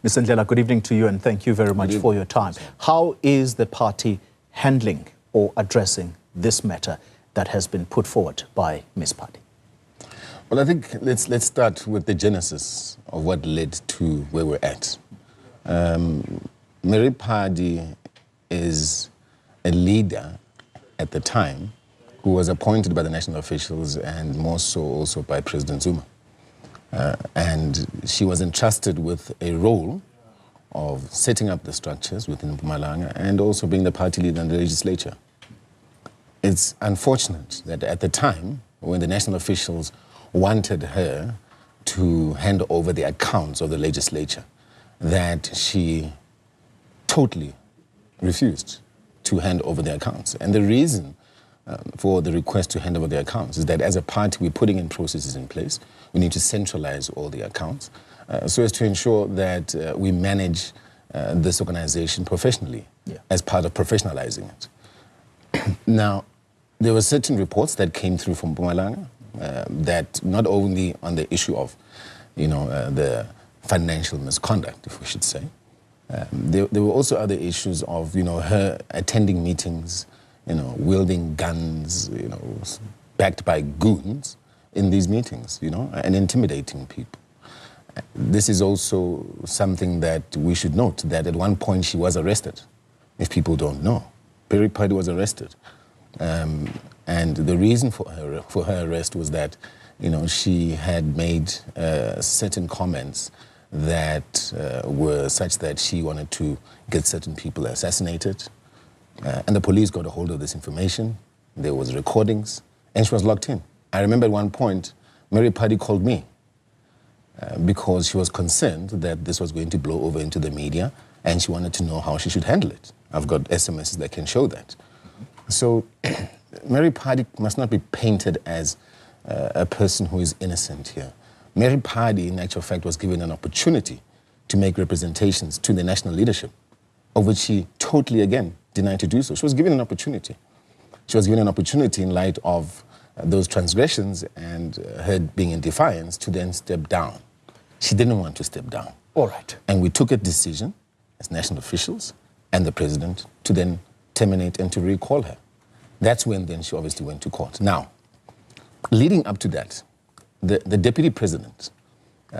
Ms. Ndhlela, good evening to you and thank you very much for your time. How is the party handling or addressing this matter that has been put forward by Ms. Padi? Well, I think let's start with the genesis of what led to where we're at. Mary Padi is a leader at the time who was appointed by the national officials and more so also by President Zuma. And she was entrusted with a role of setting up the structures within Mpumalanga and also being the party leader in the legislature. It's unfortunate that at the time, when the national officials wanted her to hand over the accounts of the legislature, that she totally refused to hand over the accounts. And the reason for the request to hand over the accounts is that as a party, we're putting in processes in place. We need to centralize all the accounts so as to ensure that we manage this organization professionally as part of professionalizing it. Now, there were certain reports that came through from Mpumalanga that not only on the issue of, the financial misconduct, if we should say, there were also other issues of, her attending meetings, wielding guns, backed by goons in these meetings, and intimidating people. This is also something that we should note, that at one point she was arrested, if people don't know. Mary Padi was arrested. And the reason for her arrest was that, she had made certain comments that were such that she wanted to get certain people assassinated. And the police got a hold of this information. There was recordings, and she was locked in. I remember at one point, Mary Padi called me because she was concerned that this was going to blow over into the media, and she wanted to know how she should handle it. I've got SMSs that can show that. So Mary Padi must not be painted as a person who is innocent here. Mary Padi, in actual fact, was given an opportunity to make representations to the national leadership, of which she totally, again, denied to do so. She was given an opportunity. She was given an opportunity in light of those transgressions and her being in defiance to then step down. She didn't want to step down. All right. And we took a decision as national officials and the president to then terminate and to recall her. That's when then she obviously went to court. Now, leading up to that, the deputy president,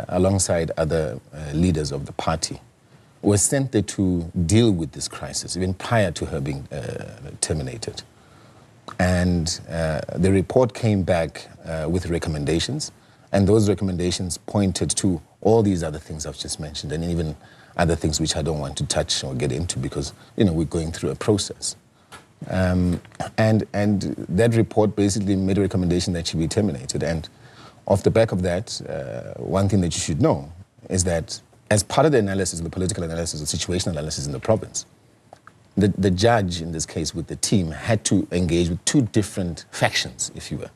alongside other leaders of the party, was sent there to deal with this crisis, even prior to her being terminated. And the report came back with recommendations, and those recommendations pointed to all these other things I've just mentioned, and even other things which I don't want to touch or get into because, we're going through a process. And that report basically made a recommendation that she be terminated. And off the back of that, one thing that you should know is that as part of the analysis, the political analysis, the situational analysis in the province, the judge in this case with the team had to engage with two different factions, if you will,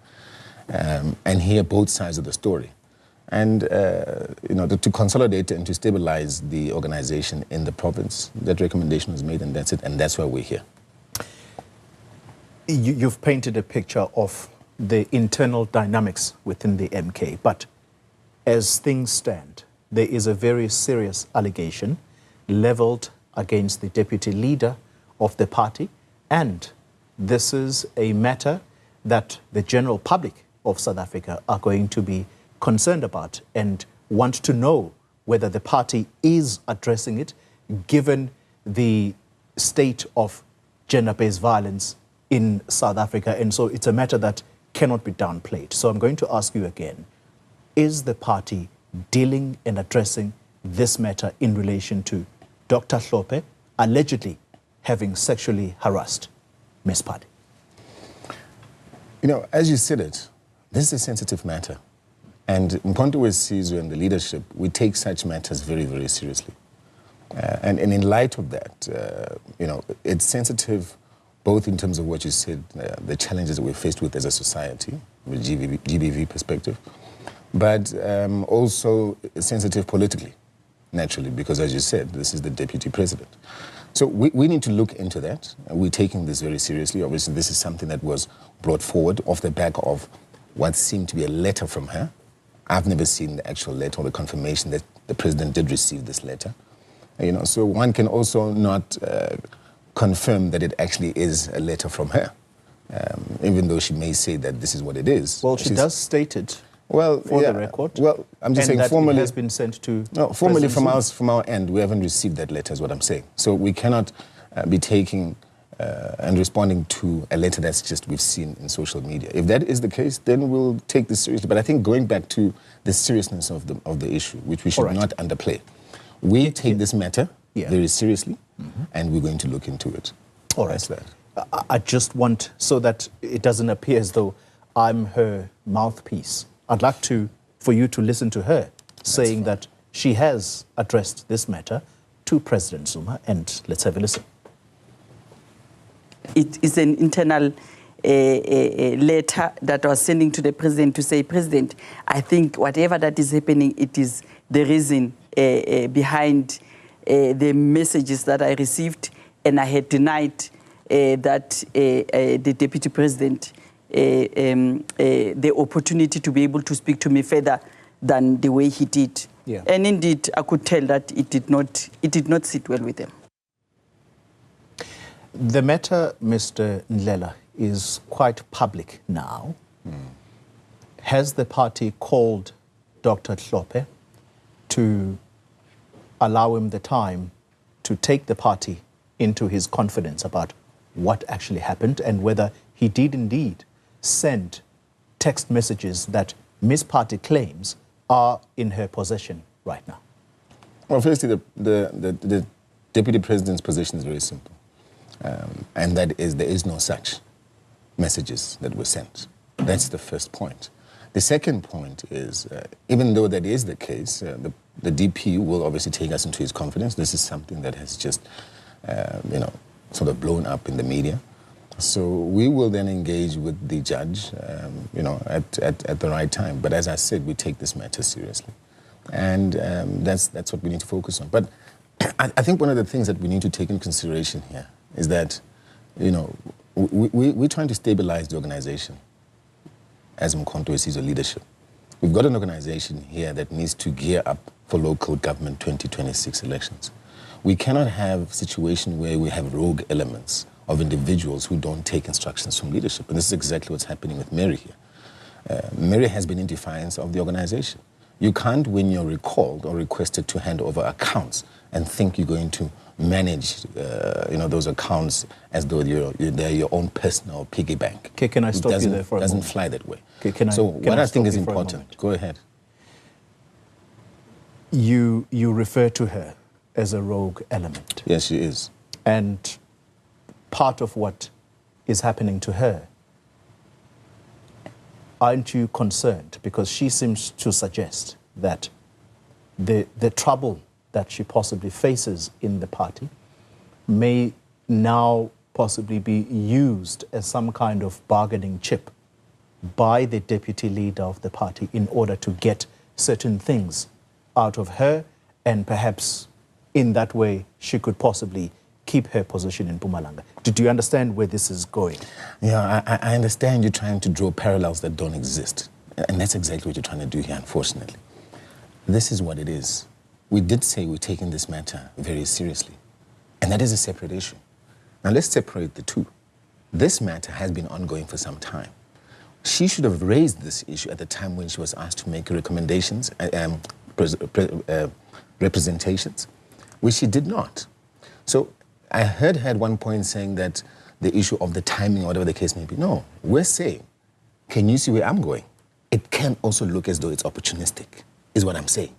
and hear both sides of the story. And, to consolidate and to stabilize the organization in the province, that recommendation was made, and that's it, and that's why we're here. You've painted a picture of the internal dynamics within the MK, but as things stand, there is a very serious allegation leveled against the deputy leader of the party, and this is a matter that the general public of South Africa are going to be concerned about and want to know whether the party is addressing it, given the state of gender-based violence in South Africa. And so it's a matter that cannot be downplayed. So I'm going to ask you again, is the party dealing and addressing this matter in relation to Dr. Hlophe allegedly having sexually harassed Ms. Padi? As you said it, this is a sensitive matter. And Mponto Wesizwe and the leadership, we take such matters very, very seriously. And in light of that, it's sensitive both in terms of what you said, the challenges that we're faced with as a society, with GBV perspective, but also sensitive politically, naturally, because as you said, this is the deputy president. So we need to look into that. We're taking this very seriously. Obviously, this is something that was brought forward off the back of what seemed to be a letter from her. I've never seen the actual letter or the confirmation that the president did receive this letter. So one can also not confirm that it actually is a letter from her, even though she may say that this is what it is. Well, she does state it. Well, for the record. Well, I'm just saying that formally it has been sent to. No, formally from our end, we haven't received that letter. Is what I'm saying. So we cannot be taking and responding to a letter that's just we've seen in social media. If that is the case, then we'll take this seriously. But I think going back to the seriousness of the issue, which we should not underplay, we take this matter very seriously, and we're going to look into it. All right. I just want, so that it doesn't appear as though I'm her mouthpiece, I'd like for you to listen to her saying that she has addressed this matter to President Zuma, and let's have a listen. It is an internal letter that I was sending to the president to say, President, I think whatever that is happening, it is the reason behind the messages that I received, and I had denied that the deputy president the opportunity to be able to speak to me further than the way he did. Yeah. And indeed, I could tell that it did not sit well with them. The matter, Mr. Ndhlela, is quite public now. Has the party called Dr. Hlophe to allow him the time to take the party into his confidence about what actually happened and whether he did indeed send text messages that Ms. Party claims are in her possession right now? Well, firstly, the Deputy President's position is very simple. And that is there is no such messages that were sent. That's the first point. The second point is, even though that is the case, the DP will obviously take us into his confidence. This is something that has just, sort of blown up in the media. So we will then engage with the judge, at the right time. But as I said, we take this matter seriously. And that's what we need to focus on. But I think one of the things that we need to take into consideration here is that, we're trying to stabilize the organization as Mkhonto sees a leadership. We've got an organization here that needs to gear up for local government 2026 elections. We cannot have a situation where we have rogue elements of individuals who don't take instructions from leadership. And this is exactly what's happening with Mary here. Mary has been in defiance of the organization. You can't, when you're recalled or requested to hand over accounts, and think you're going to manage those accounts as though they're your own personal piggy bank. Okay, can I stop you there for a moment? It doesn't fly that way. Okay, what I think is important, go ahead. You refer to her as a rogue element. Yes, she is. And part of what is happening to her, aren't you concerned? Because she seems to suggest that the trouble that she possibly faces in the party may now possibly be used as some kind of bargaining chip by the deputy leader of the party in order to get certain things out of her, and perhaps in that way she could possibly keep her position in Mpumalanga. Do you understand where this is going? Yeah, I understand you're trying to draw parallels that don't exist. And that's exactly what you're trying to do here, unfortunately. This is what it is. We did say we're taking this matter very seriously. And that is a separate issue. Now let's separate the two. This matter has been ongoing for some time. She should have raised this issue at the time when she was asked to make recommendations, representations, which she did not. So I heard her at one point saying that the issue of the timing or whatever the case may be. No, we're saying, can you see where I'm going? It can also look as though it's opportunistic, is what I'm saying.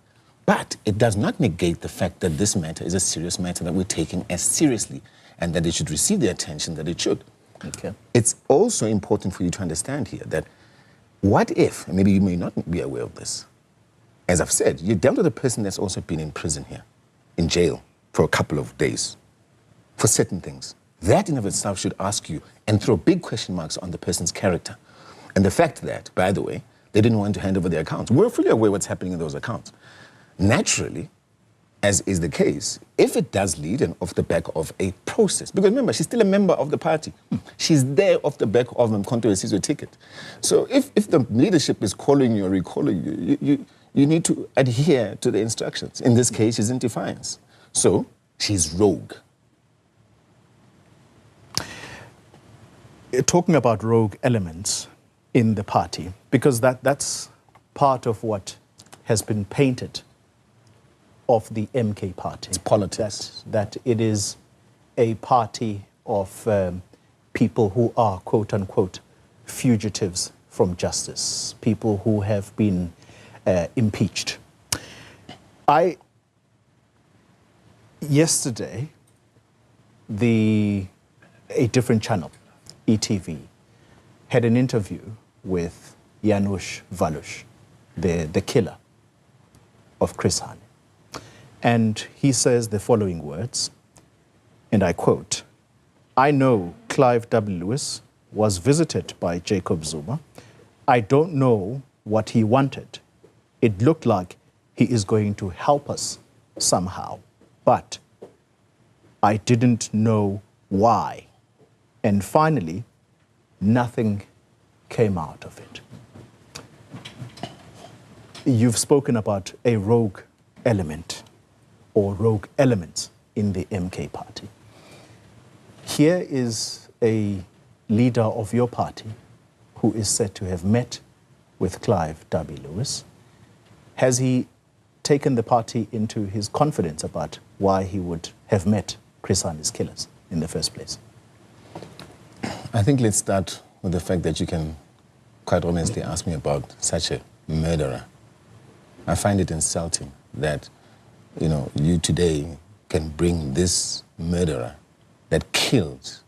But it does not negate the fact that this matter is a serious matter that we're taking as seriously and that it should receive the attention that it should. Okay. It's also important for you to understand here that what if, and maybe you may not be aware of this, as I've said, you dealt with a person that's also been in prison here, in jail, for a couple of days, for certain things. That in of itself should ask you and throw big question marks on the person's character. And the fact that, by the way, they didn't want to hand over their accounts. We're fully aware what's happening in those accounts. Naturally, as is the case, if it does lead and off the back of a process, because remember, she's still a member of the party. She's there off the back of Mkhonto Wesizwe ticket. So if the leadership is calling you or recalling you, you need to adhere to the instructions. In this case, she's in defiance. So she's rogue. Talking about rogue elements in the party, because that's part of what has been painted of the MK party. It's politics. That it is a party of people who are, quote unquote, fugitives from justice, people who have been impeached. Yesterday, a different channel, ETV, had an interview with Janusz Walusz, the killer of Chris Hani. And he says the following words, and I quote, "I know Clive W. Lewis was visited by Jacob Zuma. I don't know what he wanted. It looked like he is going to help us somehow, but I didn't know why. And finally, nothing came out of it." You've spoken about a rogue element or rogue elements in the MK party. Here is a leader of your party who is said to have met with Clive W. Lewis. Has he taken the party into his confidence about why he would have met Chris Hani's killers in the first place? I think let's start with the fact that you can quite honestly ask me about such a murderer. I find it insulting that, you today can bring this murderer that killed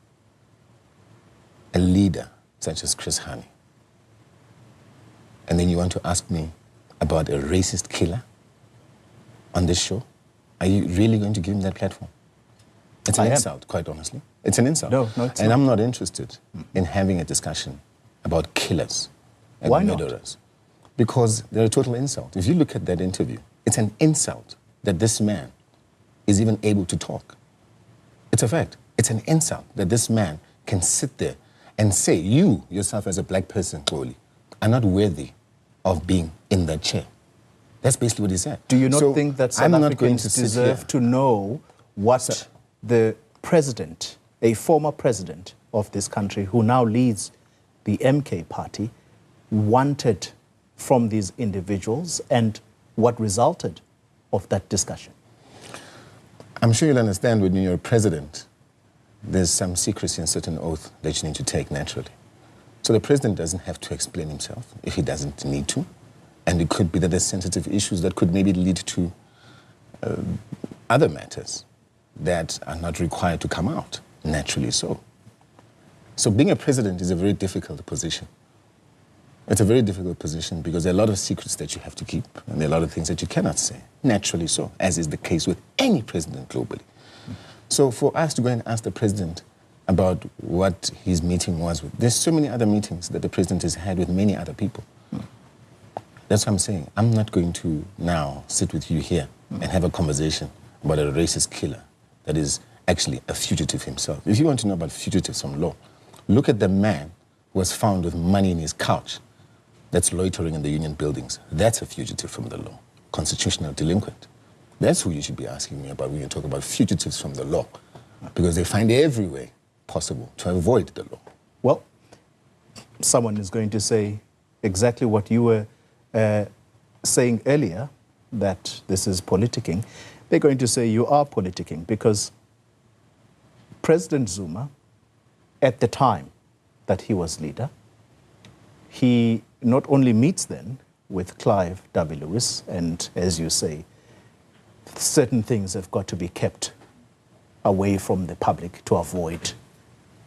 a leader such as Chris Hani, and then you want to ask me about a racist killer on this show? Are you really going to give him that platform? It's an insult, quite honestly. It's an insult. No, it's and not. I'm not interested in having a discussion about killers and Why murderers. Because they're a total insult. If you look at that interview, it's an insult that this man is even able to talk. It's a fact. It's an insult that this man can sit there and say, you yourself as a black person, Goli, are not worthy of being in that chair. That's basically what he said. Do you not think that South Africans deserve to know what the president, a former president of this country who now leads the MK party, wanted from these individuals and what resulted of that discussion? I'm sure you'll understand when you're a president, there's some secrecy and certain oath that you need to take naturally. So the president doesn't have to explain himself if he doesn't need to. And it could be that there's sensitive issues that could maybe lead to other matters that are not required to come out, naturally so. So being a president is a very difficult position. It's a very difficult position because there are a lot of secrets that you have to keep and there are a lot of things that you cannot say, naturally so, as is the case with any president globally. So for us to go and ask the president about what his meeting was with, there's so many other meetings that the president has had with many other people. That's what I'm saying. I'm not going to now sit with you here and have a conversation about a racist killer that is actually a fugitive himself. If you want to know about fugitives from law, look at the man who was found with money in his couch that's loitering in the union buildings. That's a fugitive from the law, constitutional delinquent. That's who you should be asking me about when you talk about fugitives from the law, because they find every way possible to avoid the law. Well, someone is going to say exactly what you were saying earlier, that this is politicking. They're going to say you are politicking because President Zuma, at the time that he was leader, he not only meets then with Clive W. Lewis, and as you say, certain things have got to be kept away from the public to avoid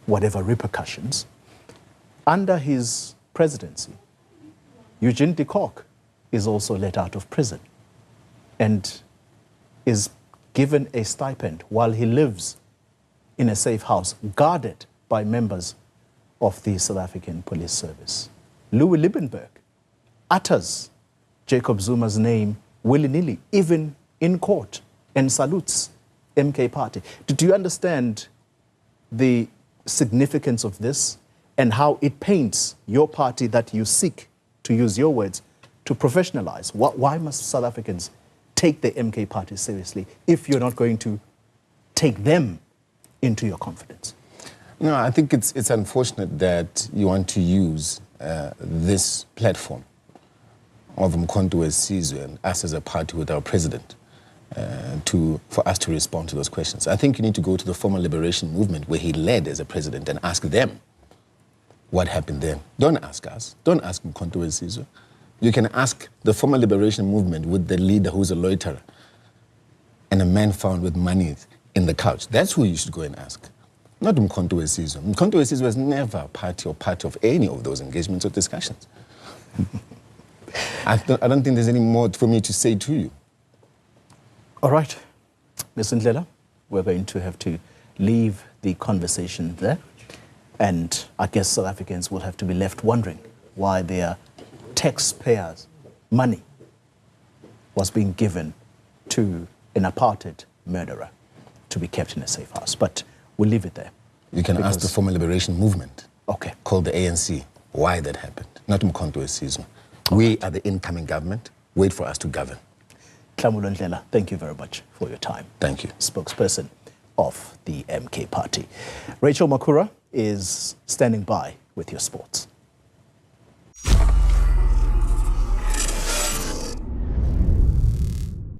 whatever repercussions. Under his presidency, Eugene de Kock is also let out of prison and is given a stipend while he lives in a safe house guarded by members of the South African Police Service. Louis Liebenberg utters Jacob Zuma's name willy-nilly, even in court, and salutes MK party. Do you understand the significance of this and how it paints your party that you seek, to use your words, to professionalize? Why must South Africans take the MK party seriously if you're not going to take them into your confidence? No, I think it's unfortunate that you want to use this platform of Mkhonto Wesizwe and us as a party with our president for us to respond to those questions. I think you need to go to the former liberation movement where he led as a president and ask them what happened then. Don't ask us. Don't ask Mkhonto Wesizwe. You can ask the former liberation movement with the leader who's a loiterer and a man found with money in the couch. That's who you should go and ask. Not Mkhonto Wesizwe. Mkhonto Wesizwe was never a party or part of any of those engagements or discussions. I don't think there's any more for me to say to you. All right. Ms. Ndhlela, we're going to have to leave the conversation there. And I guess South Africans will have to be left wondering why their taxpayers' money was being given to an apartheid murderer to be kept in a safe house. But we'll leave it there. You can ask the former liberation movement, okay, called the ANC, why that happened, not Mkhonto Wesizwe. We are the incoming government. Wait for us to govern. Nhlamulo Ndhlela, thank you very much for your time. Thank you. Spokesperson of the MK party. Rachel Makura is standing by with your sports.